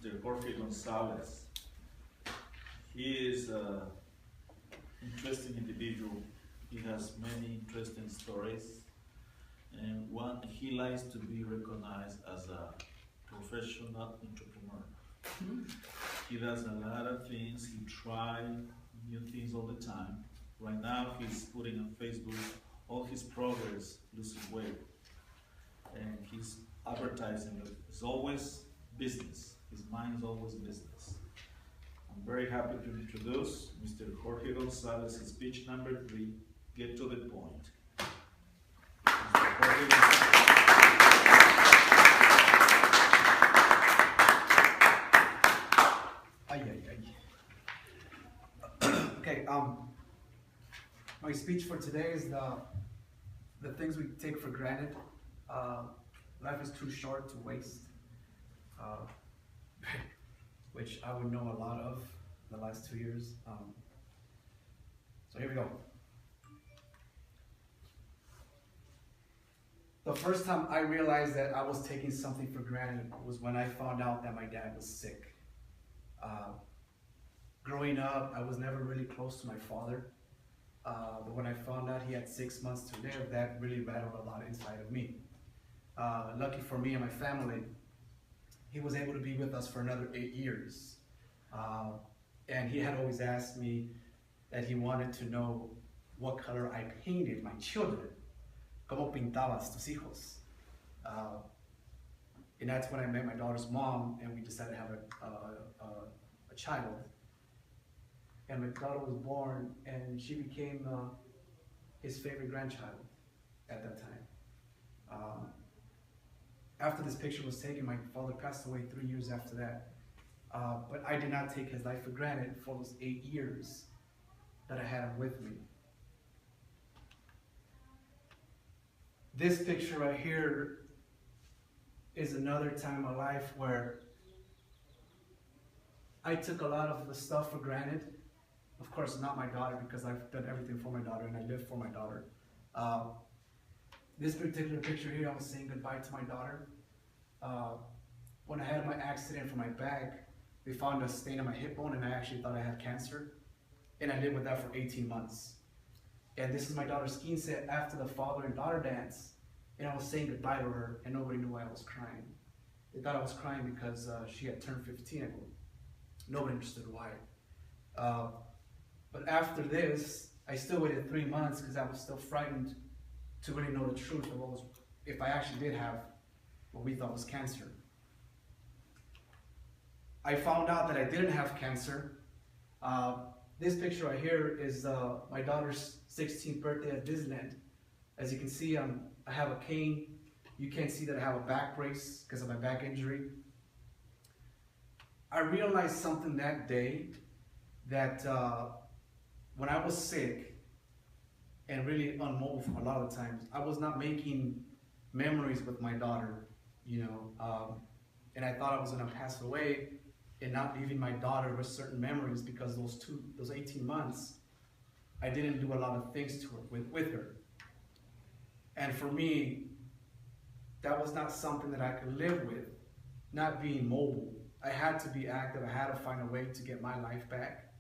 Mr. Jorge Gonzales. He is an interesting individual. He has many interesting stories, and one, he likes to be recognized as a professional entrepreneur. He does a lot of things. He tries new things all the time. Right now, he's putting on Facebook all his progress losing weight, and he's advertising it. It's always business. His mind is always business. I'm very happy to introduce Mr. Jorge Gonzales, speech number 3, Get to the Point. Mr. Jorge Gonzales. Okay, my speech for today is the things we take for granted. Life is too short to waste, which I would know a lot of the last 2 years. So here we go. The first time I realized that I was taking something for granted was when I found out that my dad was sick. Growing up, I was never really close to my father, but when I found out he had 6 months to live, that really rattled a lot inside of me. Lucky for me and my family, he was able to be with us for another 8 years. And he had always asked me that he wanted to know what color I painted my children. ¿Cómo pintabas tus hijos? And that's when I met my daughter's mom, and we decided to have a child. And my daughter was born, and she became his favorite grandchild at that time. After this picture was taken, my father passed away 3 years after that. But I did not take his life for granted for those 8 years that I had him with me. This picture right here is another time in my life where I took a lot of the stuff for granted. Of course, not my daughter, because I've done everything for my daughter and I live for my daughter. This particular picture here, I was saying goodbye to my daughter. When I had my accident for my back, they found a stain on my hip bone, and I actually thought I had cancer. And I lived with that for 18 months. And this is my daughter's ski set after the father and daughter dance. And I was saying goodbye to her, and nobody knew why I was crying. They thought I was crying because she had turned 15, I believe. Nobody understood why. But after this, I still waited 3 months because I was still frightened to really know the truth of what was, if I actually did have what we thought was cancer. I found out that I didn't have cancer. This picture right here is my daughter's 16th birthday at Disneyland. As you can see, I have a cane. You can't see that I have a back brace because of my back injury. I realized something that day, that when I was sick and really unmobile a lot of the times, I was not making memories with my daughter, you know, and I thought I was gonna pass away and not leaving my daughter with certain memories, because those 18 months, I didn't do a lot of things to her, with her. And for me, that was not something that I could live with, not being mobile. I had to be active. I had to find a way to get my life back.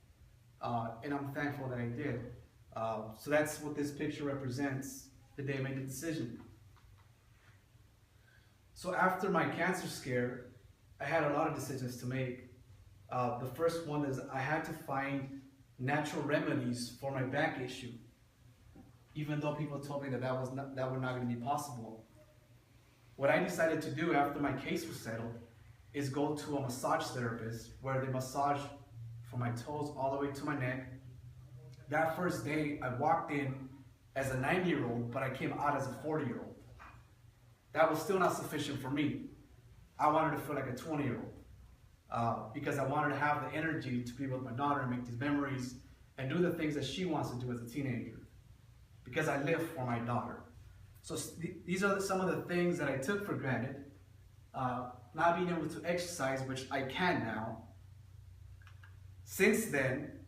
And I'm thankful that I did. So that's what this picture represents, the day I made the decision. So after my cancer scare, I had a lot of decisions to make. The first one is I had to find natural remedies for my back issue. Even though people told me that that was not going to be possible. What I decided to do after my case was settled is go to a massage therapist, where they massage from my toes all the way to my neck. That first day, I walked in as a 90-year-old, but I came out as a 40-year-old. That was still not sufficient for me. I wanted to feel like a 20-year-old because I wanted to have the energy to be with my daughter and make these memories and do the things that she wants to do as a teenager, because I live for my daughter. So these are some of the things that I took for granted. Not being able to exercise, which I can now. Since then,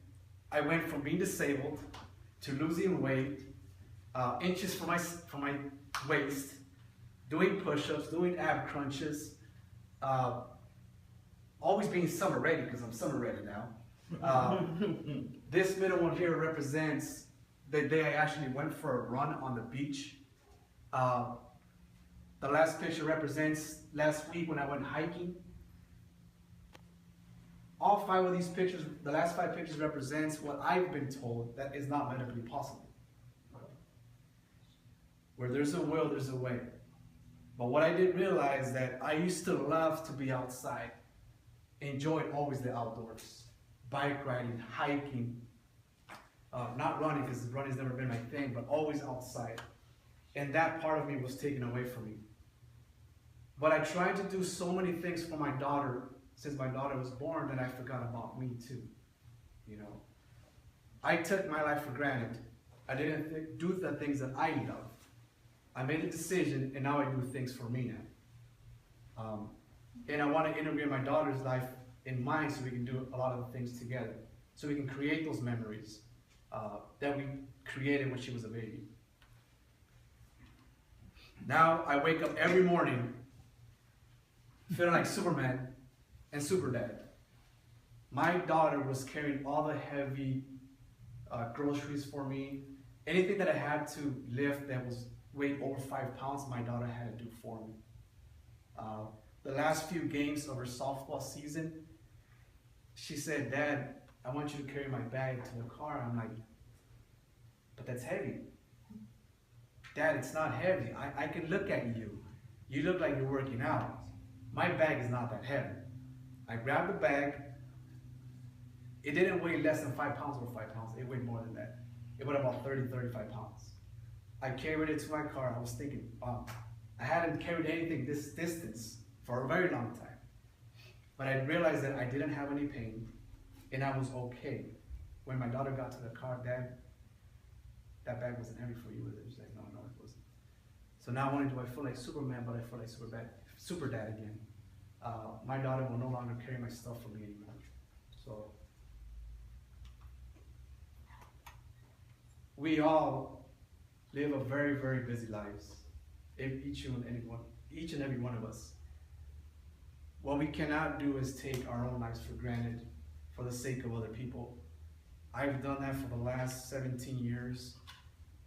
I went from being disabled to losing weight, inches from my waist, doing push-ups, doing ab crunches, always being summer ready, because I'm summer ready now. This middle one here represents the day I actually went for a run on the beach. The last picture represents last week when I went hiking. All 5 of these pictures, the last 5 pictures represents what I've been told that is not medically possible. Where there's a will, there's a way. But what I didn't realize that I used to love to be outside. Enjoyed always the outdoors. Bike riding, hiking. Not running, because running's never been my thing, but always outside. And that part of me was taken away from me. But I tried to do so many things for my daughter since my daughter was born that I forgot about me too. You know, I took my life for granted. I didn't do the things that I love. I made a decision, and now I do things for me now. And I want to integrate my daughter's life in mine so we can do a lot of the things together. So we can create those memories that we created when she was a baby. Now I wake up every morning feeling like Superman and Super Dad. My daughter was carrying all the heavy groceries for me. Anything that I had to lift that was weighed over 5 pounds, my daughter had to do for me. The last few games of her softball season, she said, "Dad, I want you to carry my bag to the car." I'm like, "But that's heavy." "Dad, it's not heavy. I can look at you. You look like you're working out. My bag is not that heavy." I grabbed the bag. It didn't weigh less than 5 pounds or 5 pounds. It weighed more than that. It weighed about 30, 35 pounds. I carried it to my car. I was thinking, wow, I hadn't carried anything this distance for a very long time. But I realized that I didn't have any pain, and I was okay. When my daughter got to the car, "Dad, that bag wasn't heavy for you." She's like, "No, it wasn't." So not only do I feel like Superman, but I feel like Super Dad again. My daughter will no longer carry my stuff for me anymore. So we all live a very, very busy lives. Each and every one of us. What we cannot do is take our own lives for granted for the sake of other people. I've done that for the last 17 years,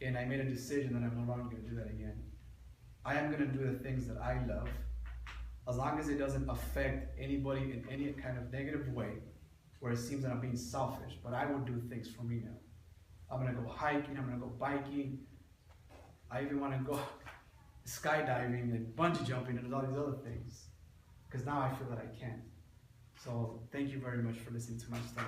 and I made a decision that I'm no longer going to do that again. I am going to do the things that I love, as long as it doesn't affect anybody in any kind of negative way, where it seems that I'm being selfish, but I will do things for me now. I'm going to go hiking, I'm going to go biking, I even want to go skydiving and bungee jumping and all these other things, because now I feel that I can. So thank you very much for listening to my story.